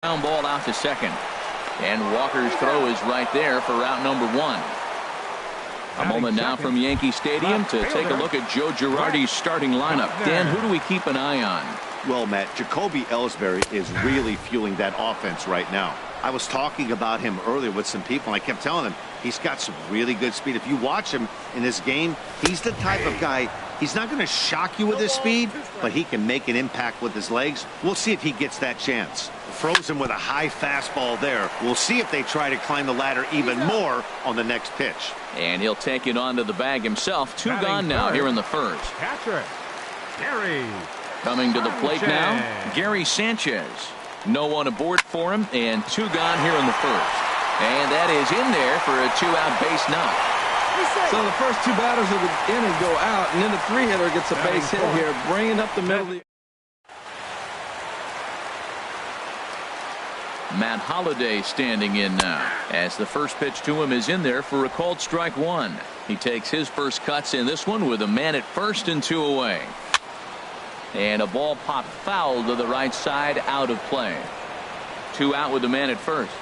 Ground ball out to second. And Walker's throw is right there for route number 1. A moment now from Yankee Stadium to take a look at Joe Girardi's starting lineup. Dan, who do we keep an eye on? Well, Matt, Jacoby Ellsbury is really fueling that offense right now. I was talking about him earlier with some people, and I kept telling them he's got some really good speed. If you watch him in this game, he's the type of guy, he's not going to shock you with his speed, but he can make an impact with his legs. We'll see if he gets that chance. Throws him with a high fastball there. We'll see if they try to climb the ladder even more on the next pitch. And he'll take it onto the bag himself. 2 gone now here in the first. Catcher, Gary. Coming to the plate now, Gary Sanchez. No one aboard for him, and 2 gone here in the first. And that is in there for a 2-out base knock. So the first 2 batters of the inning go out, and then the 3-hitter gets a base hit here, bringing up the middle of the... Matt Holliday standing in now, as the first pitch to him is in there for a called strike 1. He takes his first cuts in this one with a man at first and 2 away. And a ball popped foul to the right side, out of play. 2 out with the man at first.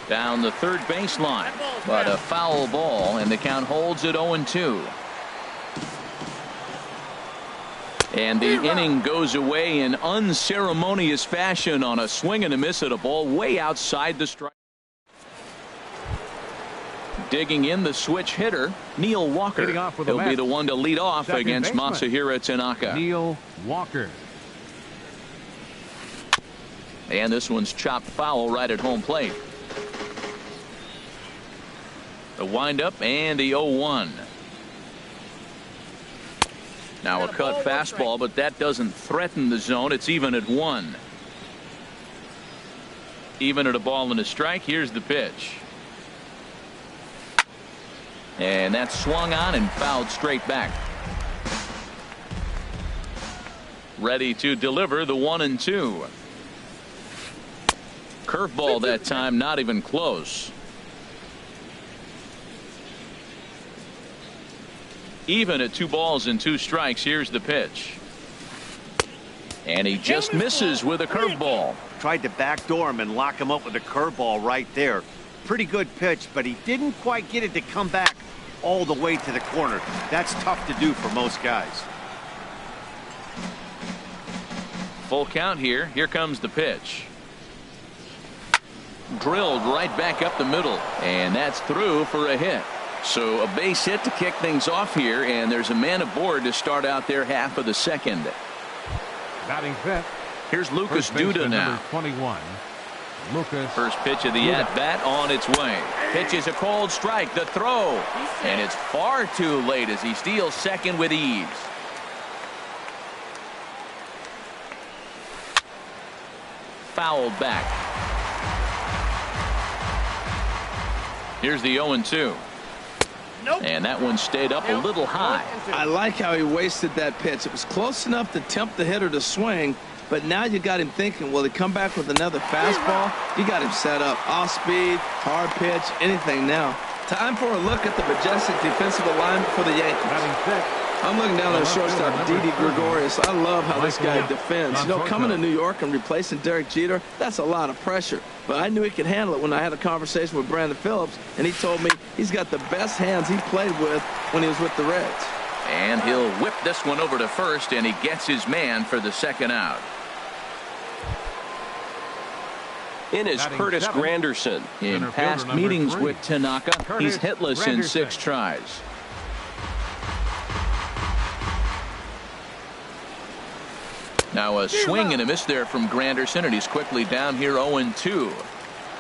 Down the third baseline, but a foul ball, and the count holds at 0-2. And the inning goes away in unceremonious fashion on a swing and a miss at a ball way outside the strike. Digging in the switch hitter, Neil Walker. He'll be the one to lead off against Masahiro Tanaka. Neil Walker. And this one's chopped foul right at home plate. The windup and the 0-1. Now a cut fastball, but that doesn't threaten the zone. It's even at 1. Even at a ball and a strike. Here's the pitch. And that's swung on and fouled straight back. Ready to deliver the 1-2. Curveball that time, not even close. Even at 2 balls and 2 strikes. Here's the pitch. And he just misses with a curveball. Tried to backdoor him and lock him up with a curveball right there. Pretty good pitch, but he didn't quite get it to come back all the way to the corner. That's tough to do for most guys. Full count here. Here comes the pitch. Drilled right back up the middle, and that's through for a hit. So a base hit to kick things off here, and there's a man aboard to start out their half of the second. Batting fifth. Here's Lucas Duda now. 21. Lucas. First pitch of the at-bat on its way. Pitch is a cold strike. The throw. And it's far too late as he steals second with ease. Fouled back. Here's the 0-2. And that one stayed up a little high. I like how he wasted that pitch. It was close enough to tempt the hitter to swing, but now you got him thinking, will he come back with another fastball? You got him set up. Off speed, hard pitch, anything now. Time for a look at the majestic defensive alignment for the Yankees. I'm looking down at the shortstop, Didi Gregorius. I love how this guy defends. You know, coming to New York and replacing Derek Jeter, that's a lot of pressure. But I knew he could handle it when I had a conversation with Brandon Phillips, and he told me he's got the best hands he played with when he was with the Reds. And he'll whip this one over to first, and he gets his man for the second out. In is Curtis Granderson. In past meetings with Tanaka, he's hitless in 6 tries. Now a swing and a miss there from Granderson, and he's quickly down here 0-2.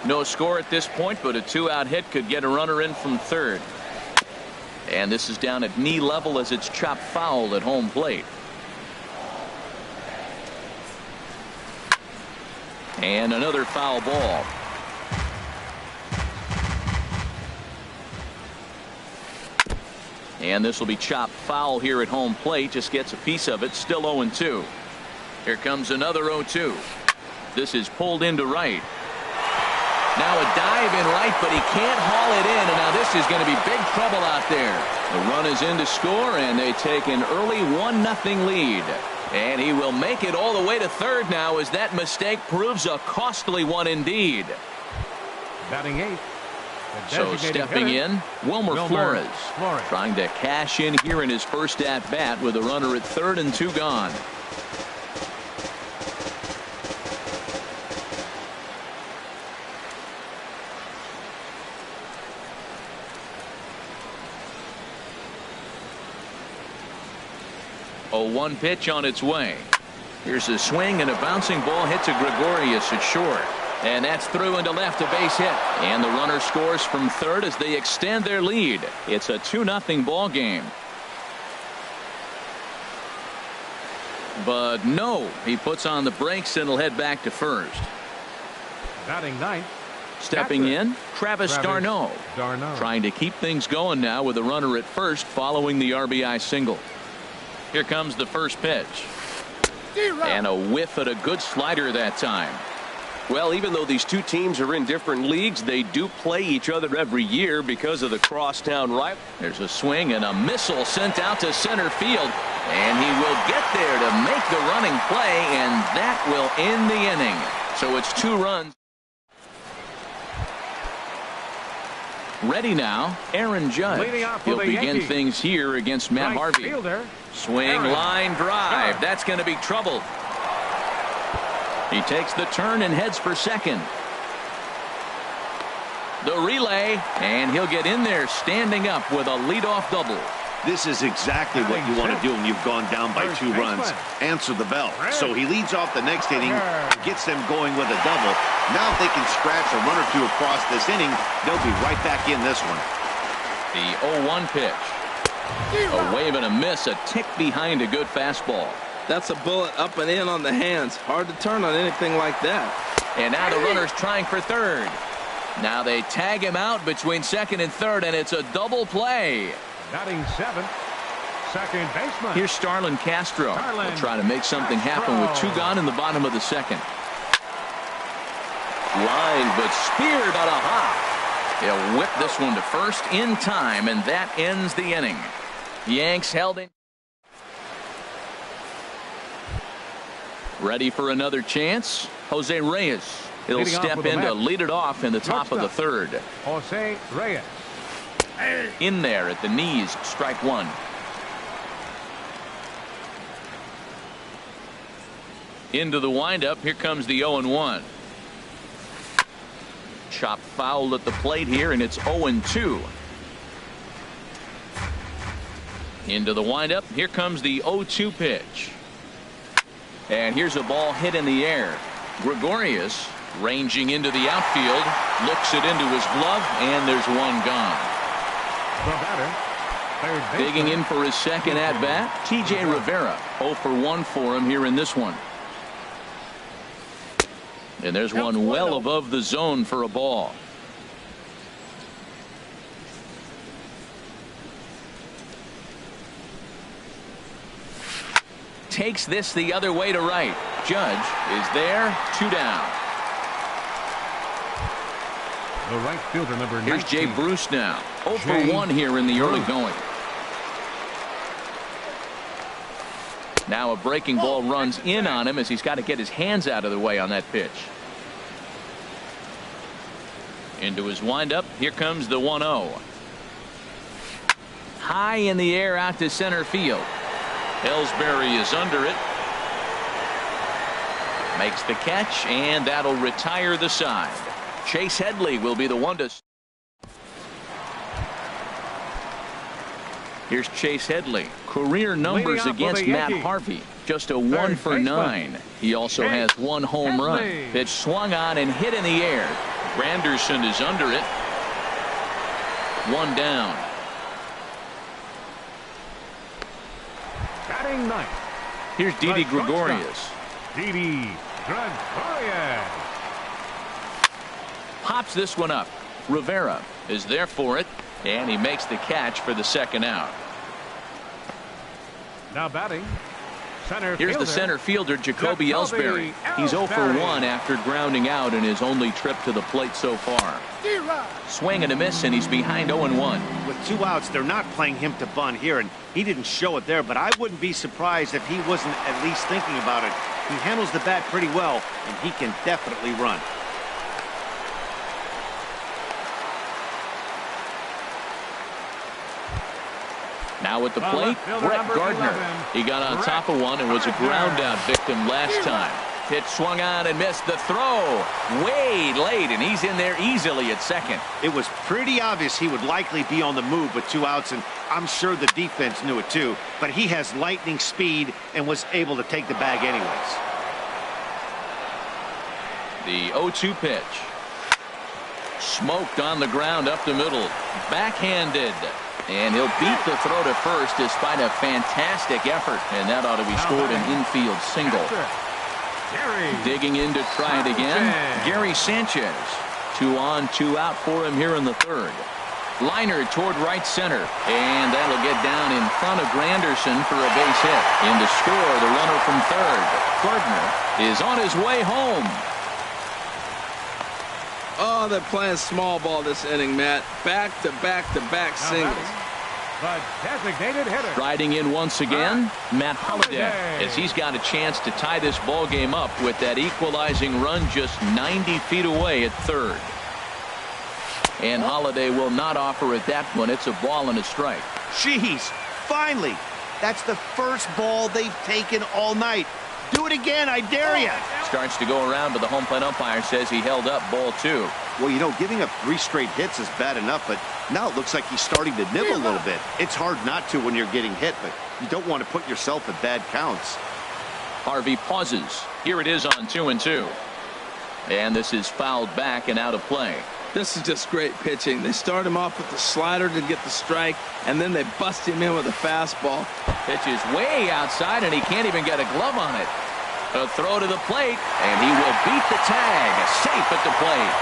No score at this point, but a 2-out hit could get a runner in from third. And this is down at knee level as it's chopped foul at home plate. And another foul ball. And this will be chopped foul here at home plate. Just gets a piece of it. Still 0-2. Here comes another 0-2. This is pulled into right. Now a dive in right, but he can't haul it in. And now this is going to be big trouble out there. The run is in to score, and they take an early 1-0 lead. And he will make it all the way to third now, as that mistake proves a costly one indeed. Batting 8th. So stepping in, Wilmer Flores. Trying to cash in here in his first at-bat with a runner at third and 2 gone. A 1 pitch on its way. Here's a swing, and a bouncing ball hit to Gregorius at short. And that's through into left, a base hit. And the runner scores from third as they extend their lead. It's a 2-0 ball game. But no, he puts on the brakes and will head back to first. Batting 9th. Stepping in, Travis d'Arnaud. Trying to keep things going now with a runner at first following the RBI single. Here comes the first pitch. And a whiff at a good slider that time. Well, even though these two teams are in different leagues, they do play each other every year because of the crosstown rivalry. There's a swing and a missile sent out to center field. And he will get there to make the running play, and that will end the inning. So it's 2 runs. Ready now, Aaron Judge. He'll begin things here against Matt Harvey. Swing, line drive. That's going to be trouble. He takes the turn and heads for second. The relay, and he'll get in there standing up with a leadoff double. This is exactly what you want to do when you've gone down by 2 runs. Answer the bell. So he leads off the next inning and gets them going with a double. Now if they can scratch a run or 2 across this inning, they'll be right back in this one. The 0-1 pitch. A wave and a miss, a tick behind a good fastball. That's a bullet up and in on the hands. Hard to turn on anything like that. And now the runner's trying for third. Now they tag him out between second and third, and it's a double play. Batting 7th, second baseman. Here's Starlin Castro. He'll try to make something happen with 2 gone in the bottom of the second. Line, but speared on a hop. He'll whip this one to first in time, and that ends the inning. Yanks held in. Ready for another chance? Jose Reyes. He'll step in to lead it off in the top of the third. Jose Reyes. In there at the knees, strike 1. Into the windup. Here comes the 0-1. Chop foul at the plate here, and it's 0-2. Into the windup. Here comes the 0-2 pitch. And here's a ball hit in the air. Gregorius ranging into the outfield, looks it into his glove, and there's 1 gone. The batter, digging in for his second at bat, T.J. Rivera. 0 for 1 for him here in this one. And there's one well above the zone for a ball. Takes this the other way to right. Judge is there, 2 down. The right fielder, number 19. Here's Jay Bruce now. 0 for 1 here in the early going. Now a breaking ball runs in on him as he's got to get his hands out of the way on that pitch. Into his windup. Here comes the 1-0. High in the air out to center field. Ellsbury is under it. Makes the catch, and that'll retire the side. Chase Headley will be the one to. Here's Chase Headley. Career numbers against Matt Harvey. Just a 1 for 9. He also has 1 home run. Pitch swung on and hit in the air. Granderson is under it. 1 down. Batting 9th. Here's Didi Gregorius. Didi Gregorius. Pops this one up. Rivera is there for it, and he makes the catch for the second out. Now batting, Here's the center fielder, Jacoby Ellsbury. He's 0 for 1 after grounding out in his only trip to the plate so far. Swing and a miss, and he's behind 0-1. With 2 outs, they're not playing him to bunt here, and he didn't show it there, but I wouldn't be surprised if he wasn't at least thinking about it. He handles the bat pretty well, and he can definitely run. Now at the plate, Brett Gardner. He got on top of one and was a ground out victim last time. Pitch swung on and missed. The throw way late, and he's in there easily at second. It was pretty obvious he would likely be on the move with 2 outs, and I'm sure the defense knew it too. But he has lightning speed and was able to take the bag anyways. The 0-2 pitch. Smoked on the ground up the middle. Backhanded. And he'll beat the throw to first despite a fantastic effort. And that ought to be scored an infield single. Digging in to try it again, Gary Sanchez. 2 on, 2 out for him here in the third. Liner toward right center. And that'll get down in front of Granderson for a base hit. In to score, the runner from third. Gardner is on his way home. Oh, they're playing small ball this inning, Matt. Back-to-back-to-back singles. The designated hitter. Riding in once again, Matt Holliday, as he's got a chance to tie this ball game up with that equalizing run just 90 feet away at third. And Holliday will not offer at that one. It's a ball and a strike. Jeez, finally. That's the first ball they've taken all night. Do it again, I dare you. Starts to go around, but the home plate umpire says he held up ball 2. Well, you know, giving up 3 straight hits is bad enough, but now it looks like he's starting to nibble a little bit. It's hard not to when you're getting hit, but you don't want to put yourself at bad counts. Harvey pauses. Here it is on 2-2. And this is fouled back and out of play. This is just great pitching. They start him off with the slider to get the strike, and then they bust him in with a fastball. Pitch is way outside, and he can't even get a glove on it. A throw to the plate, and he will beat the tag. Safe at the plate.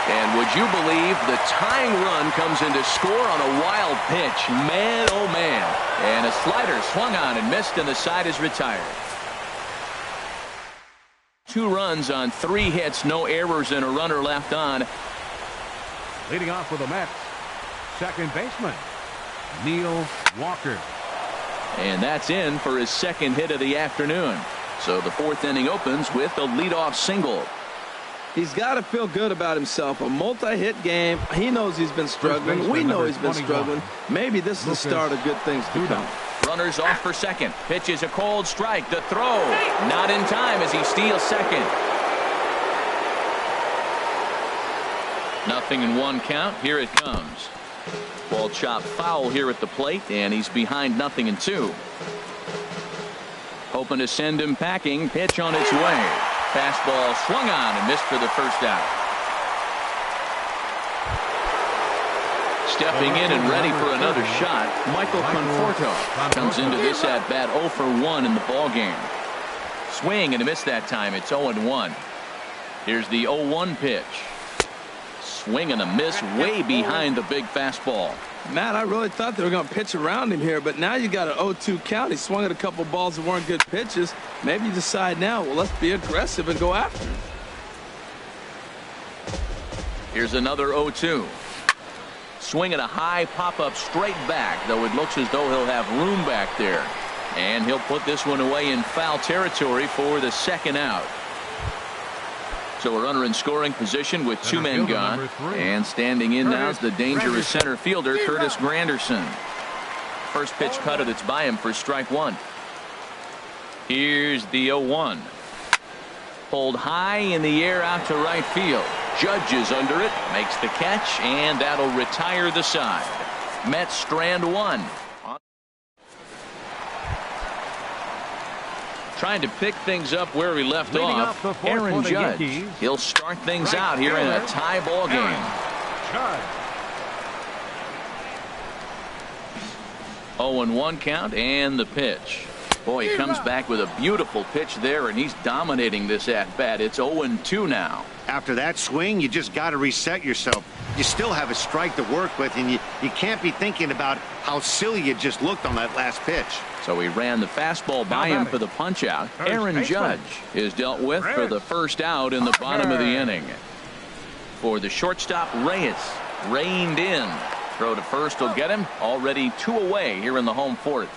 And would you believe the tying run comes in to score on a wild pitch? Man, oh man. And a slider swung on and missed, and the side is retired. 2 runs on 3 hits, no errors, and a runner left on. Leading off for the Mets, second baseman, Neil Walker. And that's in for his second hit of the afternoon. So the 4th inning opens with a leadoff single. He's got to feel good about himself. A multi-hit game. He knows he's been struggling. We know he's been struggling. Maybe this is the start of good things to come. Runners off for second. Pitch is a cold strike. The throw not in time as he steals second. 0-1 count. Here it comes. Ball chopped foul here at the plate, and he's behind 0-2. Hoping to send him packing. Pitch on its way. Fastball swung on and missed for the first out. Stepping in and ready for another shot, Michael Conforto comes into this at bat 0 for 1 in the ball game. Swing and a miss that time. It's 0-1. Here's the 0-1 pitch. Swing and a miss way behind the big fastball. Matt, I really thought they were going to pitch around him here, but now you got an 0-2 count. He swung at a couple balls that weren't good pitches. Maybe you decide now, well, let's be aggressive and go after him. Here's another 0-2. Swinging a high pop-up straight back, though it looks as though he'll have room back there. And he'll put this one away in foul territory for the second out. So a runner in scoring position with 2 men gone. And standing in now is the dangerous center fielder, Curtis Granderson. First pitch cutter that's by him for strike 1. Here's the 0-1. Pulled high in the air out to right field. Judge is under it, makes the catch, and that'll retire the side. Mets strand 1. Trying to pick things up where we left off. Aaron Judge. He'll start things out here in a tie ball game. 0-1 count and the pitch. Boy, he comes back with a beautiful pitch there, and he's dominating this at-bat. It's 0-2 now. After that swing, you just got to reset yourself. You still have a strike to work with, and you can't be thinking about how silly you just looked on that last pitch. So he ran the fastball by him for the punch-out. Aaron Judge is dealt with for the first out in the bottom of the inning. For the shortstop, Reyes reined in. Throw to first will get him. Already 2 away here in the home fourth.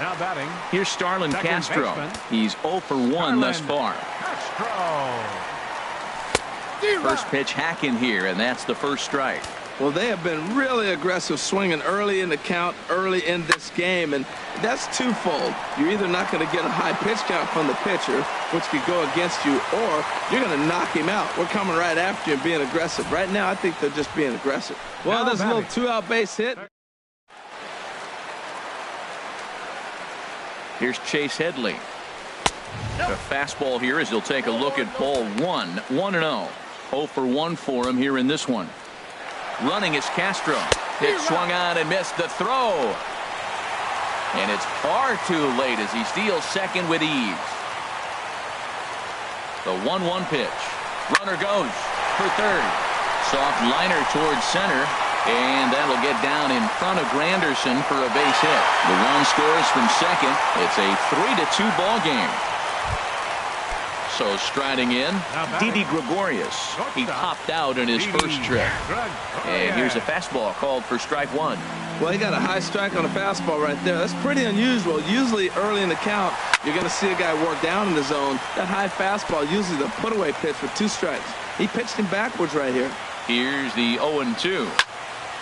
Now batting. Here's Starlin Castro. He's 0 for 1 thus far. First pitch hacking here, and that's the first strike. Well, they have been really aggressive swinging early in the count, early in this game, and that's twofold. You're either not going to get a high pitch count from the pitcher, which could go against you, or you're going to knock him out. We're coming right after you and being aggressive. Right now, I think they're just being aggressive. Well, there's a little 2-out base hit. Here's Chase Headley. A fastball here as he'll take a look at ball 1. 1-0. 0 for 1 for him here in this one. Running is Castro. Hit swung on and missed the throw. And it's far too late as he steals second with ease. The 1-1 pitch. Runner goes for third. Soft liner towards center. And that'll get down in front of Granderson for a base hit. The run scores from second. It's a 3-2 ball game. So striding in, Didi Gregorius. He popped out in his first trip. And here's a fastball called for strike 1. Well, he got a high strike on a fastball right there. That's pretty unusual. Usually early in the count, you're going to see a guy work down in the zone. That high fastball, usually the put-away pitch with 2 strikes. He pitched him backwards right here. Here's the 0-2.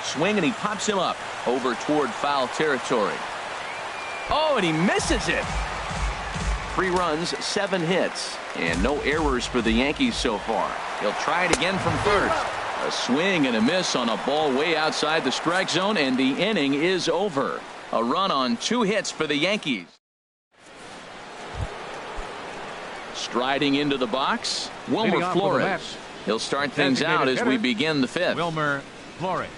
Swing, and he pops him up over toward foul territory. Oh, and he misses it. 3 runs, 7 hits, and no errors for the Yankees so far. He'll try it again from first. A swing and a miss on a ball way outside the strike zone, and the inning is over. A run on 2 hits for the Yankees. Striding into the box, Wilmer Flores. He'll start things out as we begin the 5th. Wilmer Flores.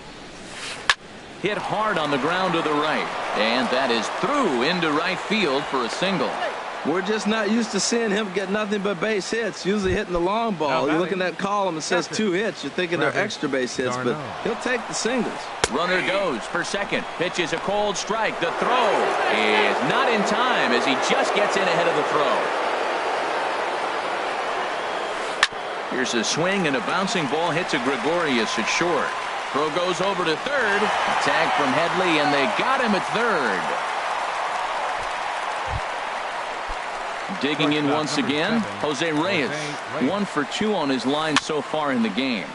Hit hard on the ground to the right, and that is through into right field for a single. We're just not used to seeing him get nothing but base hits. Usually hitting the long ball. You look in that column, it says 2 hits. You're thinking they're extra base hits, but he'll take the singles. Runner goes for second. Pitches a cold strike. The throw is not in time as he just gets in ahead of the throw. Here's a swing, and a bouncing ball hits a Gregorius at short. Throw goes over to third. Tag from Headley, and they got him at third. Digging in once again, Jose Reyes. 1 for 2 on his line so far in the game.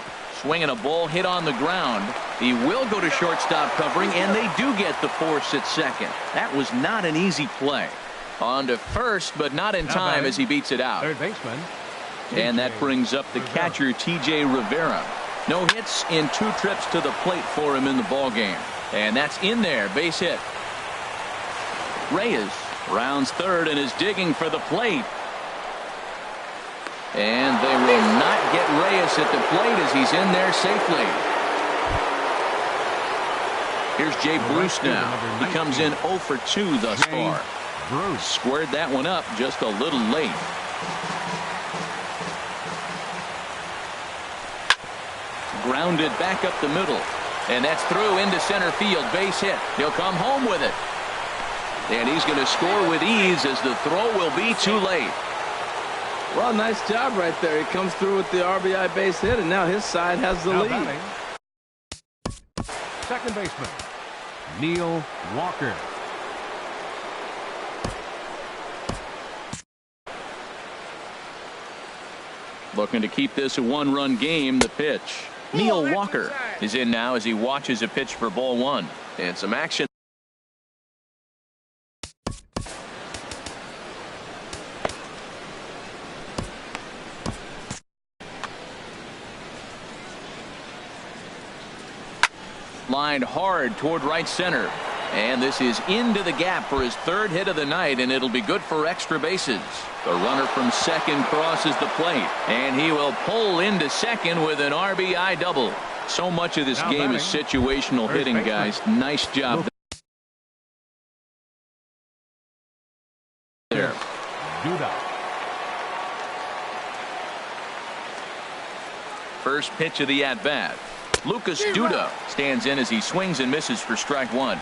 Swinging a ball hit on the ground. He will go to shortstop covering, and they do get the force at second. That was not an easy play. On to first, but not in time as he beats it out. Third baseman. And that brings up the catcher, T.J. Rivera. No hits in 2 trips to the plate for him in the ball game. And that's in there, base hit. Reyes rounds third and is digging for the plate. And they will not get Reyes at the plate as he's in there safely. Here's Jay Bruce now. He comes in 0 for 2 thus far. Bruce squared that one up just a little late. Grounded back up the middle, and that's through into center field. Base hit. He'll come home with it, and he's going to score with ease as the throw will be too late. Well, nice job right there. He comes through with the RBI base hit, and now his side has the lead. Batting. Second baseman Neil Walker. Looking to keep this a 1-run game. The pitch. Neil Walker is in now as he watches a pitch for ball 1. And some action. Lined hard toward right center. And this is into the gap for his 3rd hit of the night, and it'll be good for extra bases. The runner from second crosses the plate, and he will pull into second with an RBI double. So much of this game is situational hitting, guys. Nice job. First pitch of the at-bat. Lucas Duda stands in as he swings and misses for strike one.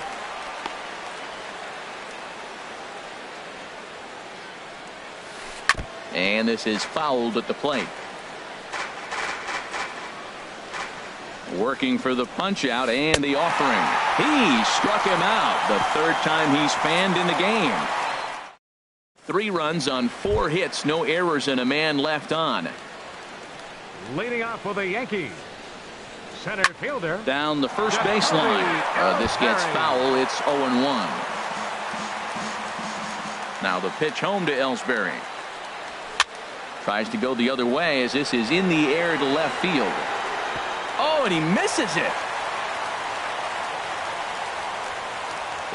And this is fouled at the plate. Working for the punch out and the offering. He struck him out the third time he's fanned in the game. 3 runs on 4 hits, no errors, and a man left on. Leading off for the Yankees, center fielder. Down the first baseline. This gets foul. It's 0-1. Now the pitch home to Ellsbury. Tries to go the other way as this is in the air to left field. Oh, and he misses it.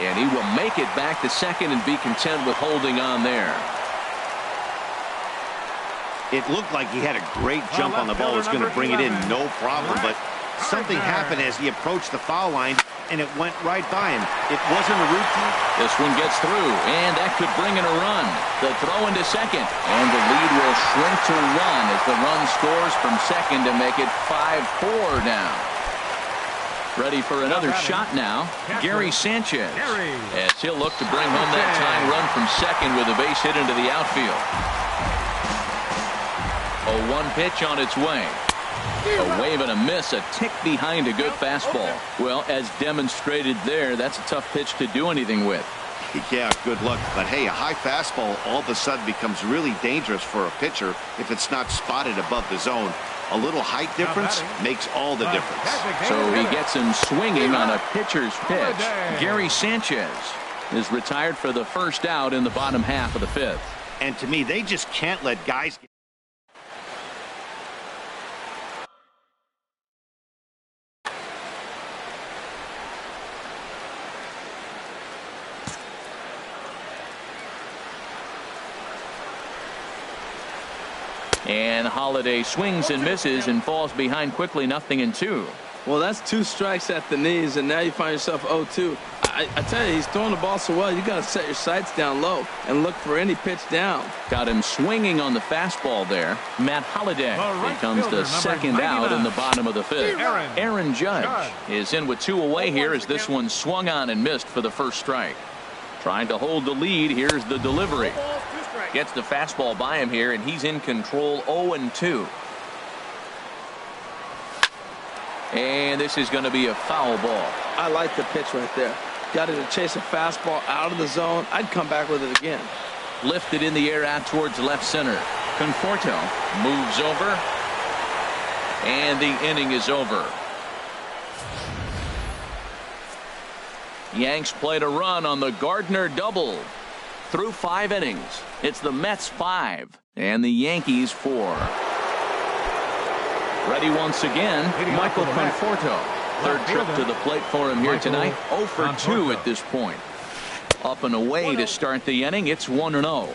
And he will make it back to second and be content with holding on there. It looked like he had a great jump on the ball. Was going to bring it in, no problem. But something happened as he approached the foul line, and it went right by him. It wasn't a routine. This one gets through, and that could bring in a run. The throw into second, and the lead will shrink to 1 as the run scores from second to make it 5-4 now. Ready for another shot now, Gary Sanchez, as he'll look to bring home that tying run from second with a base hit into the outfield. A 1 pitch on its way. A wave and a miss, a tick behind a good fastball. Well, as demonstrated there, that's a tough pitch to do anything with. Yeah, good luck. But hey, a high fastball all of a sudden becomes really dangerous for a pitcher if it's not spotted above the zone. A little height difference makes all the difference. So he gets him swinging on a pitcher's pitch. Gary Sanchez is retired for the first out in the bottom half of the 5th. And to me, they just can't let guys get and Holiday swings and misses and falls behind quickly, 0-2. Well, that's 2 strikes at the knees, and now you find yourself 0-2. I tell you, he's throwing the ball so well, you got to set your sights down low and look for any pitch down. Got him swinging on the fastball there. Matt Holiday becomes the second out in the bottom of the 5th. Aaron Judge is in with 2 away here as this one swung on and missed for the first strike. Trying to hold the lead. Here's the delivery. Gets the fastball by him here, and he's in control, 0-2. And this is going to be a foul ball. I like the pitch right there. Got it to chase a fastball out of the zone. I'd come back with it again. Lifted in the air out towards left center. Conforto moves over, and the inning is over. Yanks played a run on the Gardner double. Through 5 innings, it's the Mets 5 and the Yankees 4. Ready once again, Michael Conforto. Third trip to the plate for him here tonight. 0 for 2 at this point. Up and away to start the inning. It's 1-0.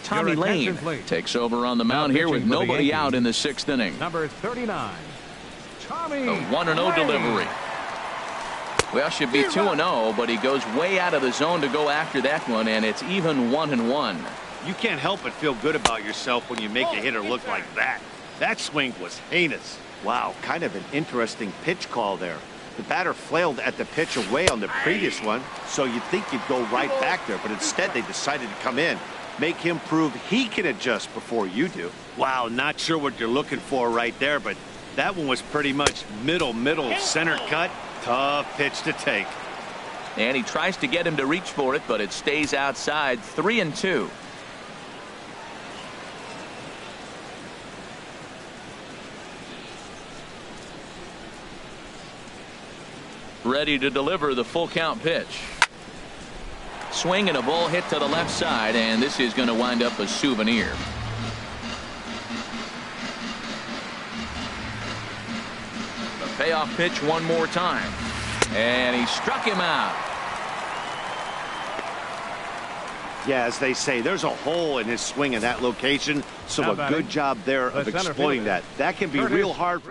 Tommy Lane takes over on the mound here with nobody out in the 6th inning. Number 39. Tommy. A 1-0 delivery. Well, should be 2-0, but he goes way out of the zone to go after that one, and it's even 1-1. You can't help but feel good about yourself when you make a hitter look like that. That swing was heinous. Wow, kind of an interesting pitch call there. The batter flailed at the pitch away on the previous one, so you'd think you'd go right back there, but instead they decided to come in. Make him prove he can adjust before you do. Wow, not sure what you're looking for right there, but that one was pretty much middle, center cut. Tough pitch to take. And he tries to get him to reach for it, but it stays outside. 3-2. Ready to deliver the full count pitch. Swing and a ball hit to the left side, and this is going to wind up a souvenir. The payoff pitch one more time, and he struck him out. Yeah, as they say, there's a hole in his swing in that location, so a good job there of exploiting that. That can be real hard.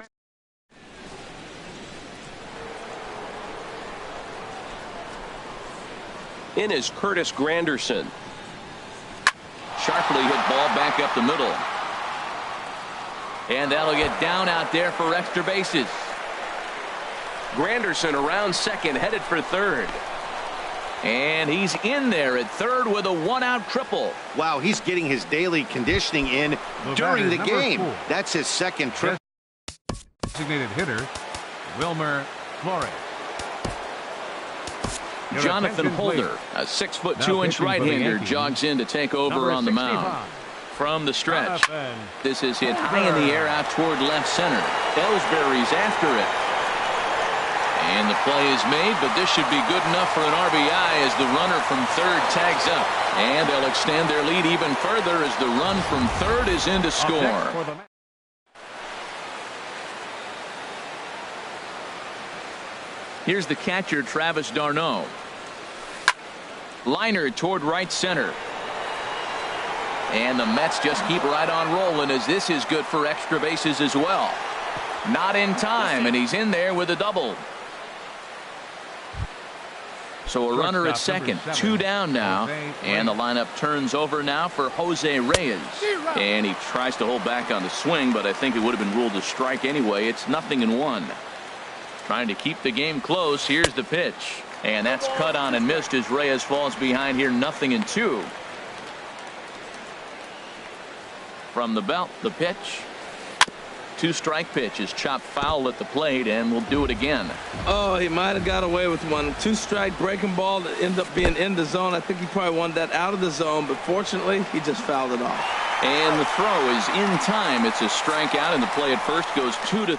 in is Curtis Granderson. Sharply hit ball back up the middle. And that'll get down out there for extra bases. Granderson around second, headed for third. And he's in there at third with a one-out triple. Wow, he's getting his daily conditioning in during the game. That's his second trip. Designated hitter, Wilmer Flores. Jonathan Holder, a 6'2" right-hander, jogs in to take over on the mound. From the stretch, this is hit high in the air out toward left center. Ellsbury's after it. And the play is made, but this should be good enough for an RBI as the runner from third tags up. And they'll extend their lead even further as the run from third is in to score. Here's the catcher, Travis d'Arnaud. Liner toward right center. And the Mets just keep right on rolling as this is good for extra bases as well. Not in time, and he's in there with a double. So a runner at second, 2 down now, and the lineup turns over now for Jose Reyes. And he tries to hold back on the swing, but I think it would have been ruled a strike anyway. It's 0-1. Trying to keep the game close. Here's the pitch. And that's cut on and missed as Reyes falls behind here 0-2. From the belt, the pitch. 2-strike pitch is chopped foul at the plate, and we'll do it again. Oh, he might have got away with one. 2-strike breaking ball that ended up being in the zone. I think he probably wanted that out of the zone, but fortunately, he just fouled it off. And the throw is in time. It's a strikeout, and the play at first goes 2-3.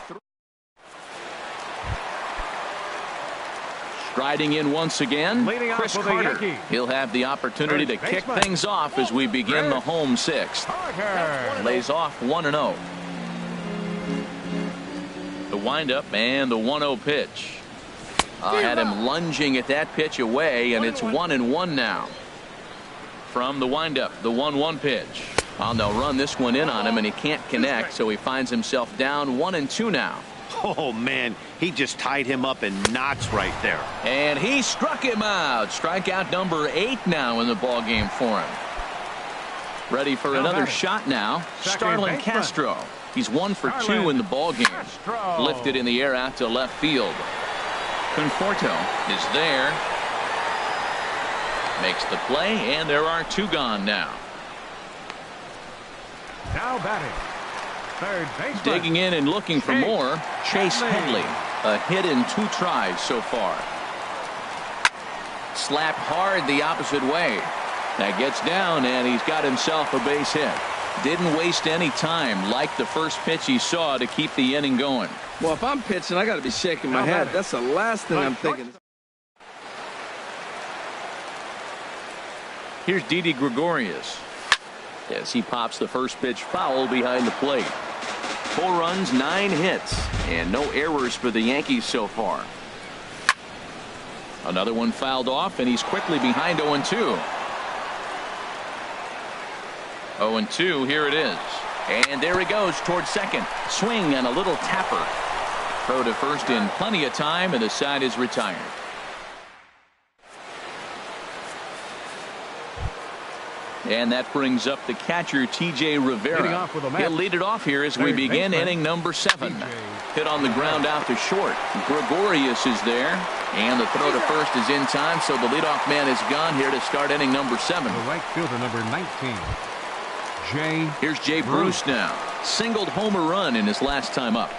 Striding in once again, Chris Carter. He'll have the opportunity to kick things off as we begin the home sixth. Lays off 1-0. The windup and the 1-0 pitch. Had him lunging at that pitch away, and it's 1-1 now. From the windup, the 1-1 pitch. They'll run this one in on him, and he can't connect, so he finds himself down 1-2 now. Oh, man, he just tied him up in knots right there. And he struck him out. Strikeout number 8 now in the ball game for him. Ready for another shot now. Starlin Castro. He's 1 for 2 in the ball game. Lifted in the air out to left field. Conforto is there. Makes the play, and there are 2 gone now. Now batting, third baseman. Digging in and looking for more, Chase Headley. A hit in 2 tries so far. Slapped hard the opposite way. That gets down, and he's got himself a base hit. Didn't waste any time, like the first pitch he saw, to keep the inning going. Well, if I'm pitching, I got to be shaking my head. That's the last thing I'm thinking. Here's Didi Gregorius as he pops the first pitch foul behind the plate. 4 runs, 9 hits, and no errors for the Yankees so far. Another one fouled off, and he's quickly behind 0-2. 0-2, here it is. And there he goes towards second. Swing and a little tapper. Throw to first in plenty of time, and the side is retired. And that brings up the catcher, T.J. Rivera. He'll lead it off here as we begin inning number 7. Hit on the ground out to short. Gregorius is there. And the throw to first is in time, so the leadoff man is gone here to start inning number 7. The right fielder, number 19. Here's Jay Bruce now. Singled homer run in his last time up.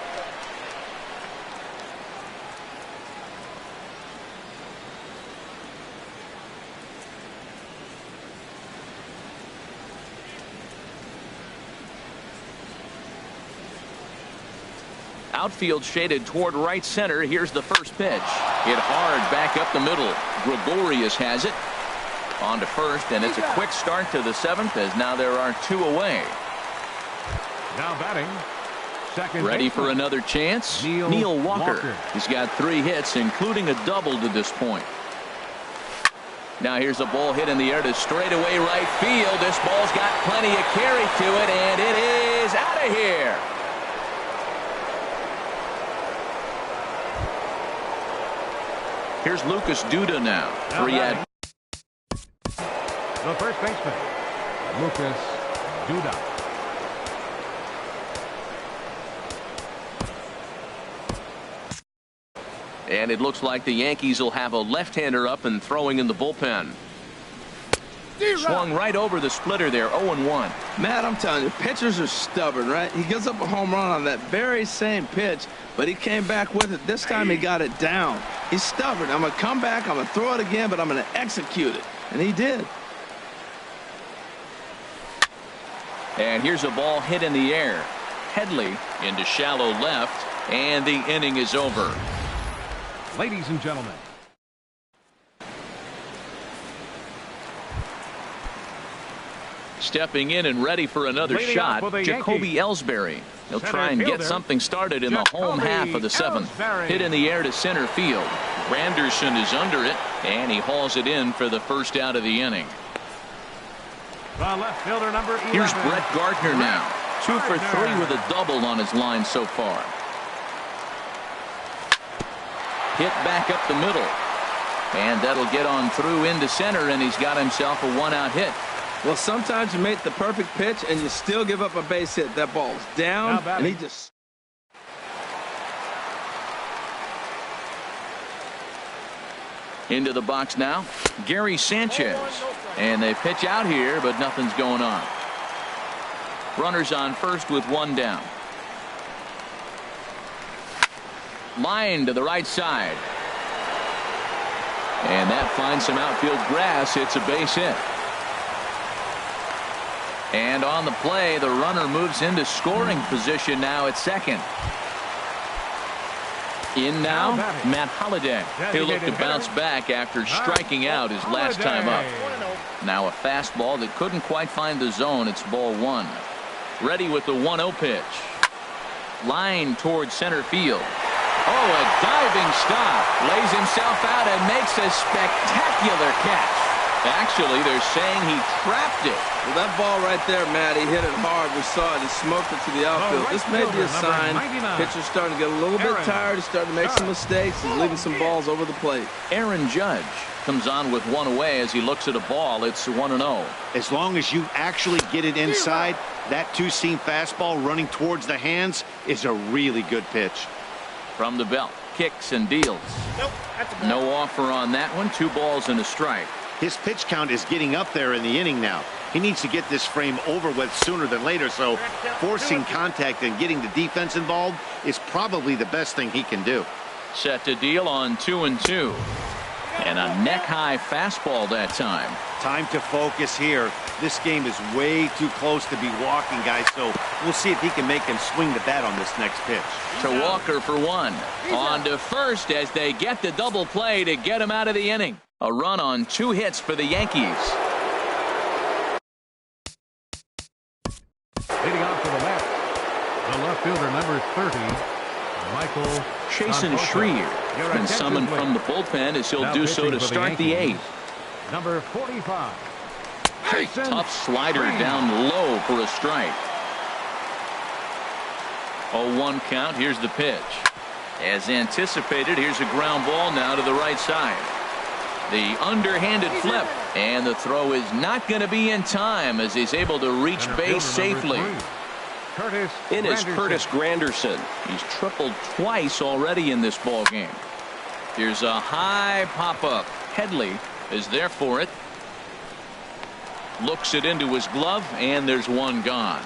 Outfield shaded toward right center. Here's the first pitch. Hit hard back up the middle. Gregorius has it. On to first, and it's a quick start to the 7th as now there are 2 away. Now batting, second. Ready for another chance? Neil Walker. He's got 3 hits, including a double to this point. Now here's a ball hit in the air to straightaway right field. This ball's got plenty of carry to it, and it is out of here. Here's Lucas Duda now. 3 at The first baseman, Lucas Duda. And it looks like the Yankees will have a left-hander up and throwing in the bullpen. Swung right over the splitter there, 0-1. Matt, I'm telling you, pitchers are stubborn, right? He gives up a home run on that very same pitch, but he came back with it. This time he got it down. He's stubborn. I'm going to come back, I'm going to throw it again, but I'm going to execute it. And he did. And here's a ball hit in the air. Headley into shallow left, and the inning is over. Ladies and gentlemen, stepping in and ready for another shot, Jacoby Ellsbury. He'll try and get something started in the home half of the seventh. Hit in the air to center field. Granderson is under it, and he hauls it in for the first out of the inning. the left fielder, number 11. Here's Brett Gardner now. 2 for 3 with a double on his line so far. Hit back up the middle. And that'll get on through into center, and he's got himself a one-out hit. Well, sometimes you make the perfect pitch and you still give up a base hit. That ball's down, and he just... Into the box now, Gary Sanchez. And they pitch out here, but nothing's going on. Runners on first with one down. Line to the right side. And that finds some outfield grass. It's a base hit. And on the play, the runner moves into scoring position now at second. In now, Matt Holliday. He'll look to bounce back after striking out his last time up. Now a fastball that couldn't quite find the zone. It's ball one. Ready with the 1-0 pitch. Line towards center field. Oh, a diving stop. Lays himself out and makes a spectacular catch. Actually, they're saying he trapped it. Well, that ball right there, Matt, he hit it hard. We saw it. He smoked it to the outfield. This may be a sign. Pitcher's starting to get a little bit tired. He's starting to make some mistakes. He's leaving some balls over the plate. Aaron Judge comes on with one away as he looks at a ball. It's 1-0. As long as you actually get it inside, that two-seam fastball running towards the hands is a really good pitch. From the belt, kicks and deals. No offer on that one. 2 balls and a strike. His pitch count is getting up there in the inning now. He needs to get this frame over with sooner than later, so forcing contact and getting the defense involved is probably the best thing he can do. Set to deal on 2-2. And a neck-high fastball that time. Time to focus here. This game is way too close to be walking, guys, so we'll see if he can make him swing the bat on this next pitch. To Walker for 1. On to first as they get the double play to get him out of the inning. A run on 2 hits for the Yankees. Leading off to the left fielder, number 30, Michael Chasen Schrier been summoned from the bullpen as he'll do so to start the 8th. Number 45. Tough slider down low for a strike. 0-1 count. Here's the pitch. As anticipated, here's a ground ball now to the right side. The underhanded flip, and the throw is not going to be in time as he's able to reach base safely. In is Curtis Granderson. He's tripled twice already in this ball game. Here's a high pop-up. Headley is there for it. Looks it into his glove, and there's one gone.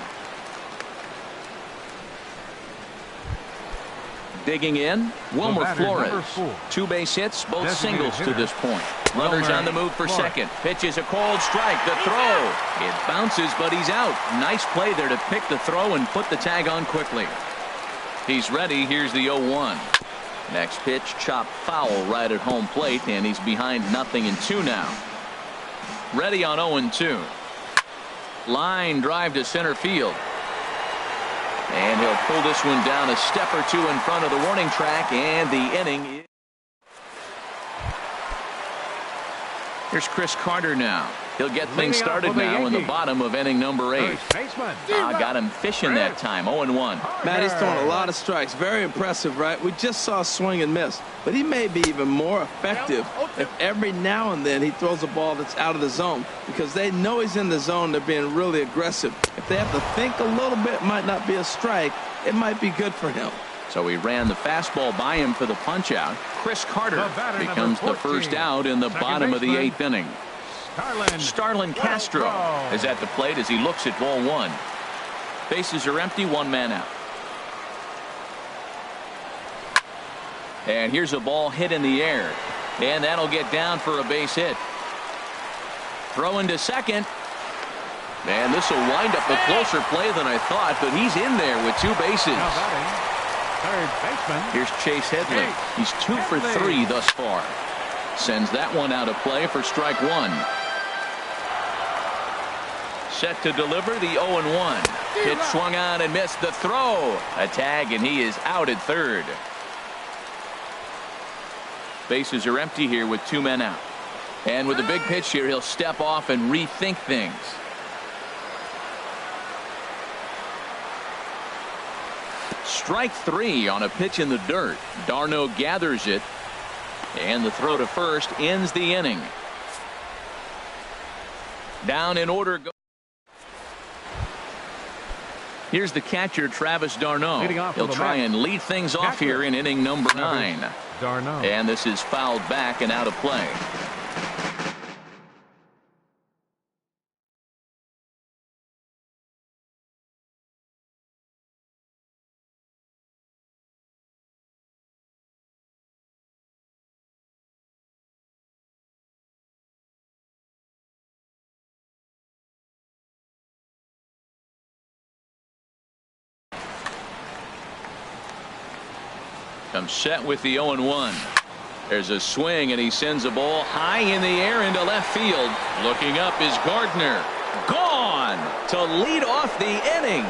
Digging in, Wilmer Flores. 2 base hits, both singles to this point. Runners on the move for second. Pitch is a cold strike. The throw. It bounces, but he's out. Nice play there to pick the throw and put the tag on quickly. He's ready. Here's the 0-1. Next pitch, chopped foul right at home plate, and he's behind 0-2 now. Ready on 0-2. Line drive to center field. And he'll pull this one down a step or 2 in front of the warning track, and the inning is... Here's Chris Carter now. He'll get things started now in the bottom of inning number 8. Got him fishing that time. 0-1. Matt, he's throwing a lot of strikes. Very impressive, right? We just saw a swing and miss. But he may be even more effective if every now and then he throws a ball that's out of the zone, because they know he's in the zone. They're being really aggressive. If they have to think a little bit, it might not be a strike. It might be good for him. So he ran the fastball by him for the punch out. Chris Carter becomes the first out in the bottom of the 8th inning. Starlin Castro is at the plate as he looks at ball 1. Bases are empty, 1 man out. And here's a ball hit in the air, and that'll get down for a base hit. Throw into second, and this will wind up a closer play than I thought, but he's in there with 2 bases. Third baseman. Here's Chase Headley. He's 2 for 3 thus far. Sends that one out of play for strike 1. Set to deliver the 0-1. Pitch swung on and missed. The throw. A tag, and he is out at third. Bases are empty here with 2 men out. And with a big pitch here, he'll step off and rethink things. Strike 3 on a pitch in the dirt. d'Arnaud gathers it, and the throw to first ends the inning. Down in order. Here's the catcher, Travis d'Arnaud. He'll try and lead things off here in inning number 9. And this is fouled back and out of play. Comes set with the 0-1. There's a swing, and he sends a ball high in the air into left field. Looking up is Gardner. Gone to lead off the inning.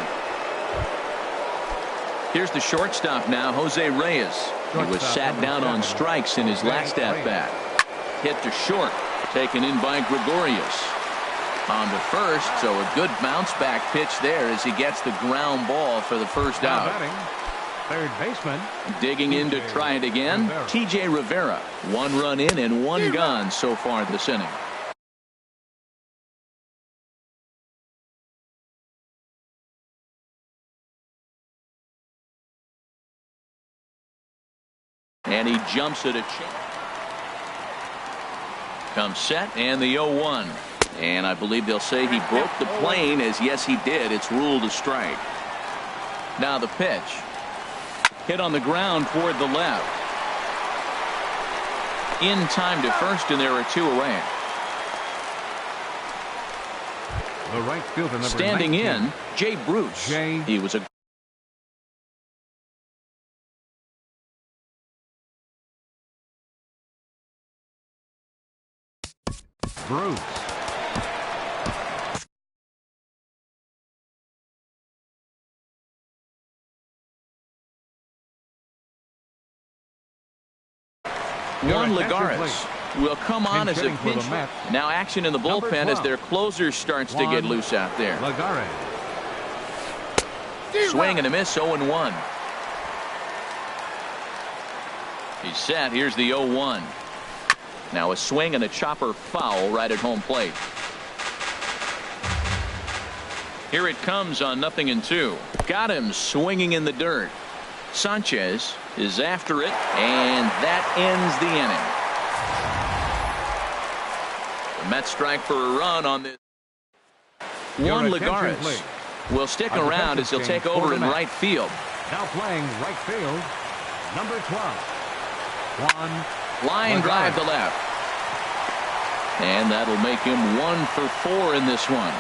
Here's the shortstop now, Jose Reyes. He was sat down on strikes in his last at-bat. Hit to short, taken in by Gregorius. On to first, so a good bounce-back pitch there as he gets the ground ball for the first out. Third baseman. Digging in to try it again, T.J. Rivera. 1 run in and 1 gone so far this inning. And he jumps at a chance. Comes set, and the 0-1. And I believe they'll say he broke the plane, as yes he did. It's ruled a strike. Now the pitch. Hit on the ground toward the left. In time to first, and there are 2 away. The right fielder, number Standing 19. in, Jay Bruce. He was a Bruce. Juan Lagares will come on as a pinch. Now action in the bullpen as their closer starts to get loose out there. Lagares. Swing and a miss, 0-1. He's set. Here's the 0-1. Now a swing and a chopper foul right at home plate. Here it comes on 0-2. Got him swinging in the dirt. Sanchez is after it, and that ends the inning. The Mets strike for a run on this. Juan Lagares will stick around as he'll take over in right field. Now playing right field, number 12. Juan Line drive to left. And that'll make him 1 for 4 in this one.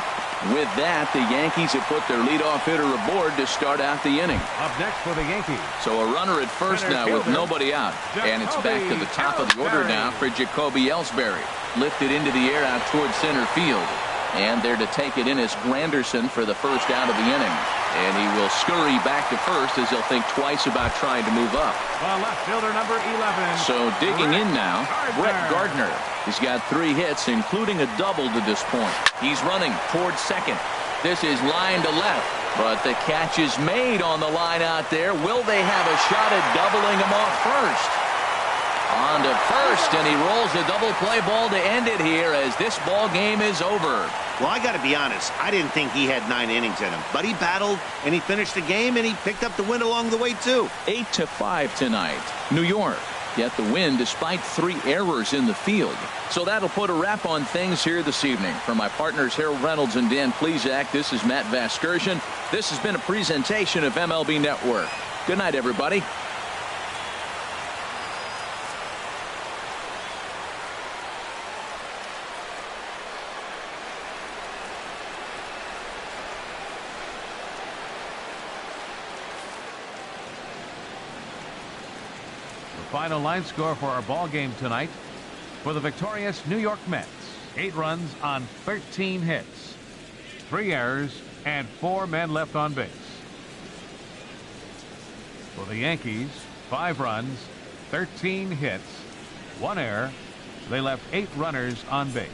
With that, the Yankees have put their leadoff hitter aboard to start out the inning. Up next for the Yankees. So a runner at first now with nobody out. And it's back to the top of the order now for Jacoby Ellsbury. Lifted into the air out towards center field. And there to take it in is Granderson for the first out of the inning. And he will scurry back to first as he'll think twice about trying to move up. The left fielder, number 11. So digging in now, Brett Gardner. He's got 3 hits, including a double to this point. He's running towards second. This is line to left, but the catch is made on the line out there. Will they have a shot at doubling him off first? On to first, and he rolls a double play ball to end it here as this ball game is over. Well, I got to be honest. I didn't think he had 9 innings in him, but he battled and he finished the game and he picked up the win along the way too. 8-5 tonight. New York get the win despite 3 errors in the field. So that'll put a wrap on things here this evening. For my partners Harold Reynolds and Dan Plesac, this is Matt Vasgersian. This has been a presentation of MLB Network. Good night, everybody. Final line score for our ball game tonight. For the victorious New York Mets, 8 runs on 13 hits, 3 errors, and 4 men left on base. For the Yankees, 5 runs, 13 hits, 1 error. They left 8 runners on base.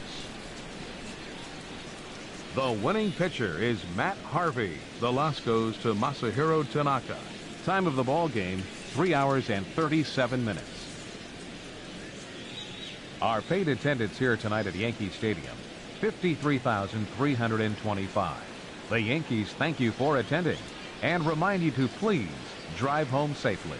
The winning pitcher is Matt Harvey. The loss goes to Masahiro Tanaka. Time of the ball game, 3 hours and 37 minutes. Our paid attendance here tonight at Yankee Stadium, 53,325. The Yankees thank you for attending and remind you to please drive home safely.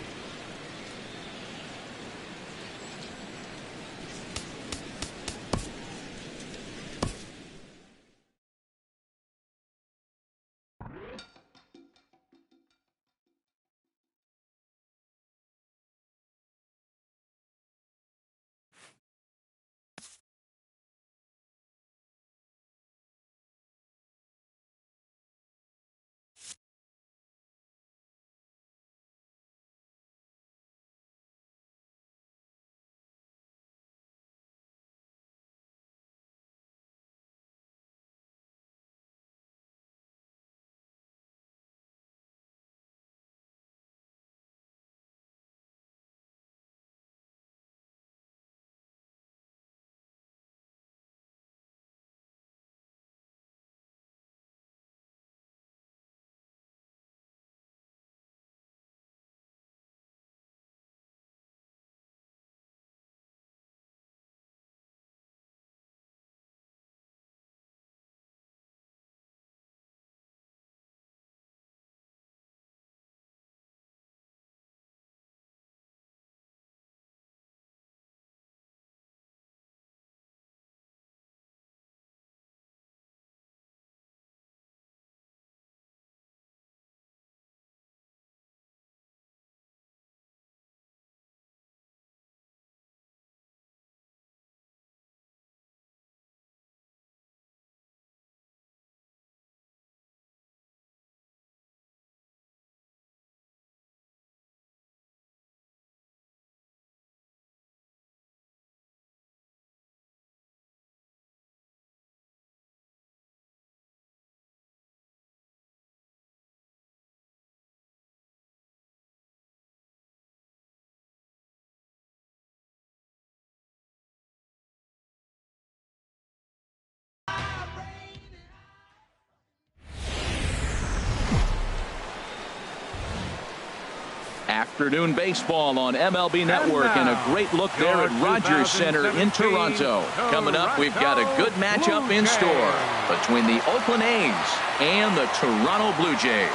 Afternoon baseball on MLB Network, and a great look there at Rogers Center in Toronto. Coming up, we've got a good matchup in store between the Oakland A's and the Toronto Blue Jays.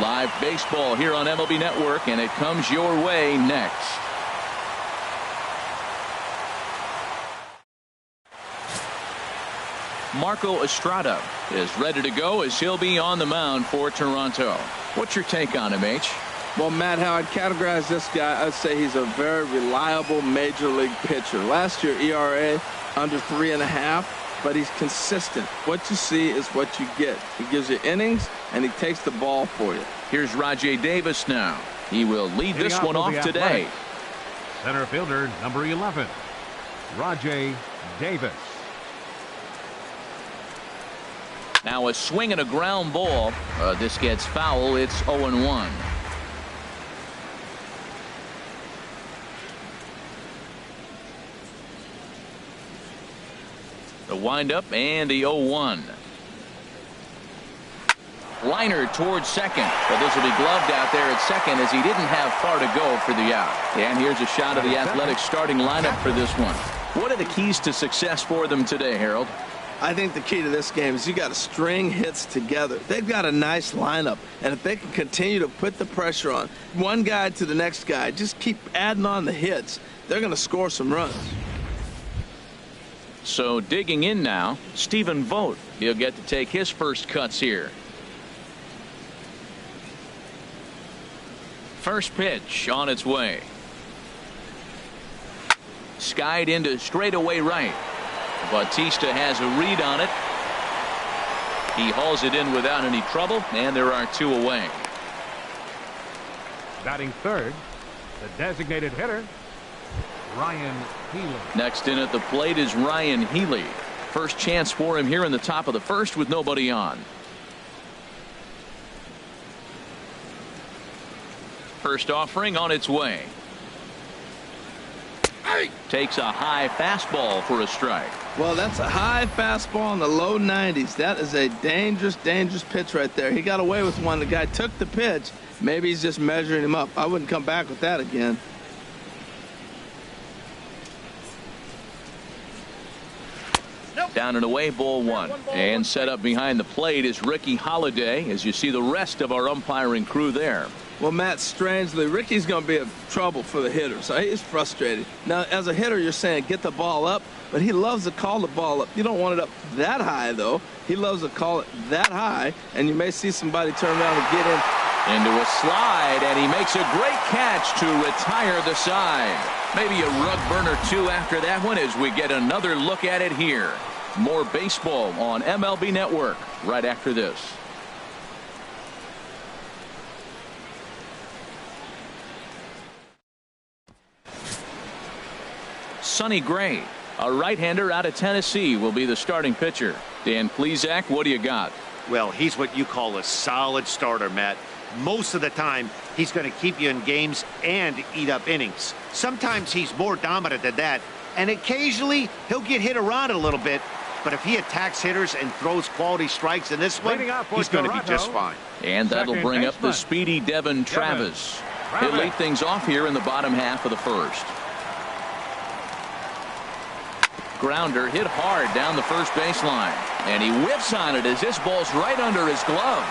Live baseball here on MLB Network, and it comes your way next. Marco Estrada is ready to go as he'll be on the mound for Toronto. What's your take on him, H? Well, Matt, how I'd categorize this guy, I'd say he's a very reliable major league pitcher. Last year, ERA under 3.5, but he's consistent. What you see is what you get. He gives you innings, and he takes the ball for you. Here's Rajay Davis now. He will lead this one off today. Center fielder, number 11, Rajay Davis. Now a swing and a ground ball. This gets foul. It's 0-1. The windup and the 0-1. Liner towards second, but this will be gloved out there at second as he didn't have far to go for the out. And here's a shot of the Athletics starting lineup for this one. What are the keys to success for them today, Harold? I think the key to this game is you got to string hits together. They've got a nice lineup, and if they can continue to put the pressure on one guy to the next guy, just keep adding on the hits, they're going to score some runs. So digging in now, Stephen Vogt. He'll get to take his first cuts here. First pitch on its way. Skied into straightaway right. Bautista has a read on it. He hauls it in without any trouble, and there are two away. Batting third, the designated hitter, Ryan Healy. Next in at the plate is Ryan Healy. First chance for him here in the top of the first with nobody on. First offering on its way. Takes a high fastball for a strike. Well, that's a high fastball in the low 90s. That is a dangerous, dangerous pitch right there. He got away with one. The guy took the pitch. Maybe he's just measuring him up. I wouldn't come back with that again. Down and away, ball one. And set up behind the plate is Ricky Holiday, as you see the rest of our umpiring crew there. Well, Matt, strangely, Ricky's going to be in trouble for the hitter, so he's frustrated. Now, as a hitter, you're saying get the ball up, but he loves to call the ball up. You don't want it up that high, though. He loves to call it that high, and you may see somebody turn around and get in. Into a slide, and he makes a great catch to retire the side. Maybe a rug burner, too, after that one as we get another look at it here. More baseball on MLB Network right after this. Sonny Gray, a right-hander out of Tennessee, will be the starting pitcher. Dan Plesac, what do you got? Well, he's what you call a solid starter, Matt. Most of the time, he's going to keep you in games and eat up innings. Sometimes he's more dominant than that, and occasionally he'll get hit around a little bit. But if he attacks hitters and throws quality strikes in this one, he's going to be just fine. And that'll bring up the speedy Devin Travis. He'll lead things off here in the bottom half of the first. Grounder hit hard down the first baseline, and he whiffs on it as this ball's right under his glove.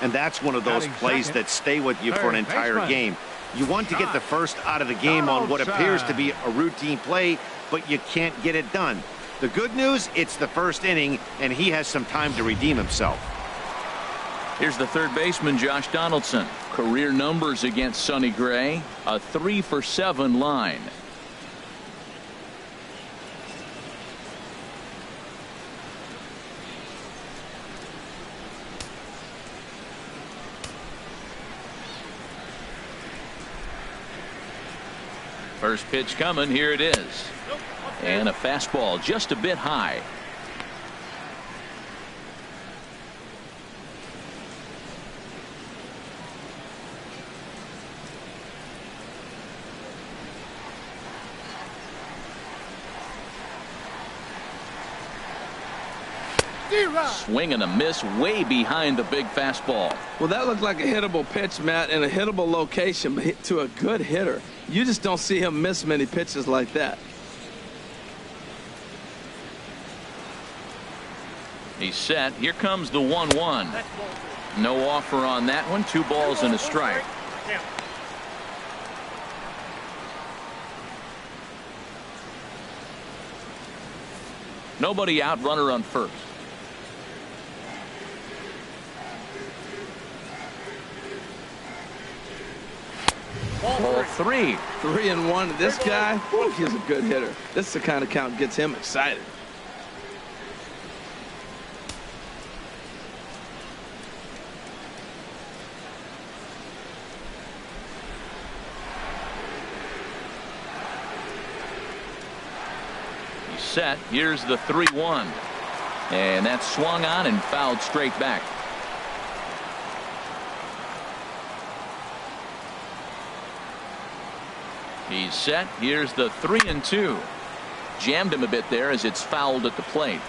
And that's one of those plays that stay with you for an entire game. You want to get the first out of the game on what appears to be a routine play, but you can't get it done. The good news, it's the first inning, and he has some time to redeem himself. Here's the third baseman, Josh Donaldson. Career numbers against Sonny Gray, a 3-for-7 line. First pitch coming, here it is. And a fastball just a bit high. Swing and a miss way behind the big fastball. Well, that looked like a hittable pitch, Matt, in a hittable location, but to a good hitter. You just don't see him miss many pitches like that. He's set. Here comes the 1-1. No offer on that one. 2 balls and a strike. Nobody out, runner on first. Ball 3. 3-1. This guy, whew, he's a good hitter. This is the kind of count gets him excited. He's set. Here's the 3-1. And that's swung on and fouled straight back. He's set. Here's the 3-2. Jammed him a bit there as it's fouled at the plate.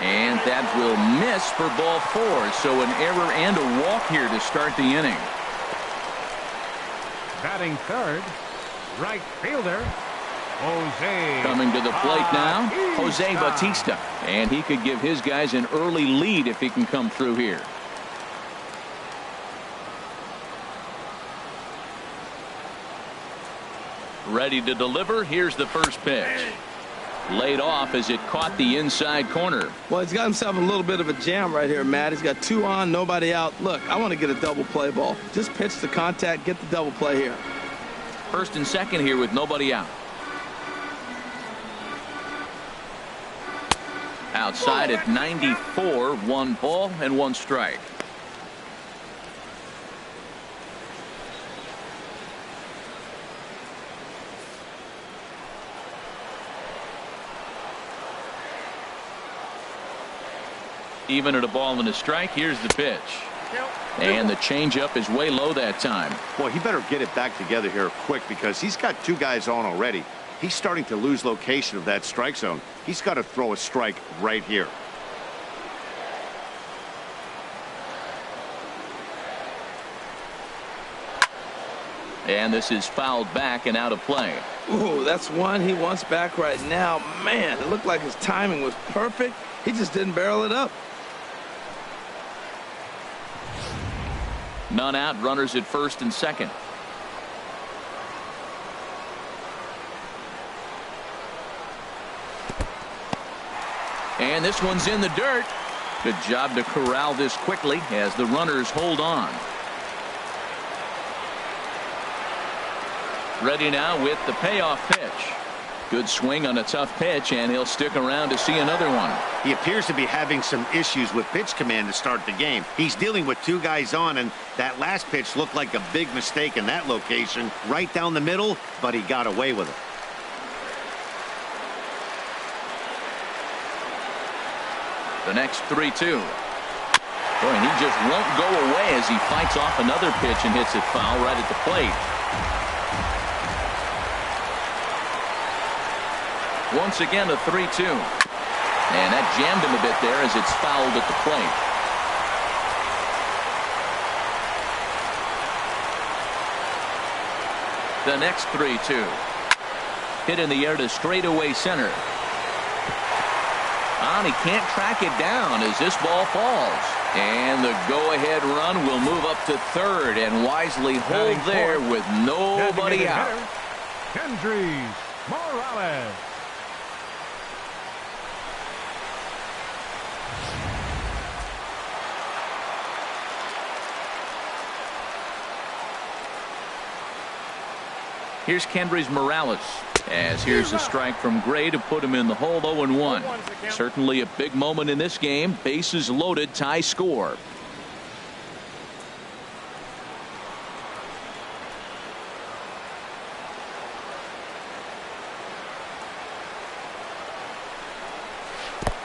And that will miss for ball 4. So an error and a walk here to start the inning. Batting third, right fielder, Jose. Coming to the plate now, Jose Bautista. And he could give his guys an early lead if he can come through here. Ready to deliver. Here's the first pitch. Laid off as it caught the inside corner. Well, he's got himself a little bit of a jam right here, Matt. He's got 2 on, nobody out. Look, I want to get a double play ball. Just pitch the contact, get the double play here. First and second here with nobody out. Outside at 94, 1 ball and 1 strike. Even at a ball and a strike. Here's the pitch. And the changeup is way low that time. Boy, he better get it back together here quick because he's got 2 guys on already. He's starting to lose location of that strike zone. He's got to throw a strike right here. And this is fouled back and out of play. Ooh, that's one he wants back right now. Man, it looked like his timing was perfect. He just didn't barrel it up. None out, runners at first and second. And this one's in the dirt. Good job to corral this quickly as the runners hold on. Ready now with the payoff pitch. Good swing on a tough pitch, and he'll stick around to see another one. He appears to be having some issues with pitch command to start the game. He's dealing with 2 guys on, and that last pitch looked like a big mistake in that location. Right down the middle, but he got away with it. The next 3-2. Boy, and he just won't go away as he fights off another pitch and hits it foul right at the plate. Once again, a 3-2. And that jammed him a bit there as it's fouled at the plate. The next 3-2. Hit in the air to straightaway center. And he can't track it down as this ball falls. And the go-ahead run will move up to third and wisely hold there with nobody out. Morales. Here's Kendrys Morales, as here's a strike from Gray to put him in the hole. 0-1. Certainly a big moment in this game. Bases loaded, tie score.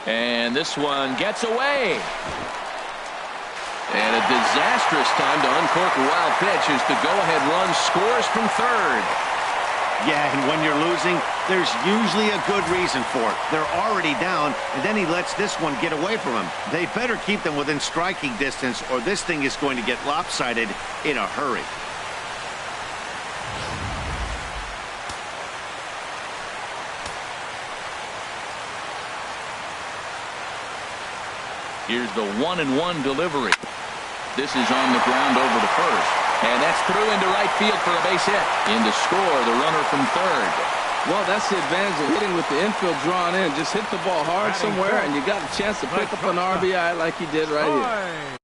And this one gets away. And a disastrous time to uncork a wild pitch as the go-ahead run scores from third. Yeah, and when you're losing, there's usually a good reason for it. They're already down, and then he lets this one get away from him. They better keep them within striking distance, or this thing is going to get lopsided in a hurry. Here's the 1-1 delivery. This is on the ground over to first. And that's through into right field for a base hit. In to score, the runner from third. Well, that's the advantage of hitting with the infield drawn in. Just hit the ball hard somewhere, and you got a chance to pick up an RBI like he did right here.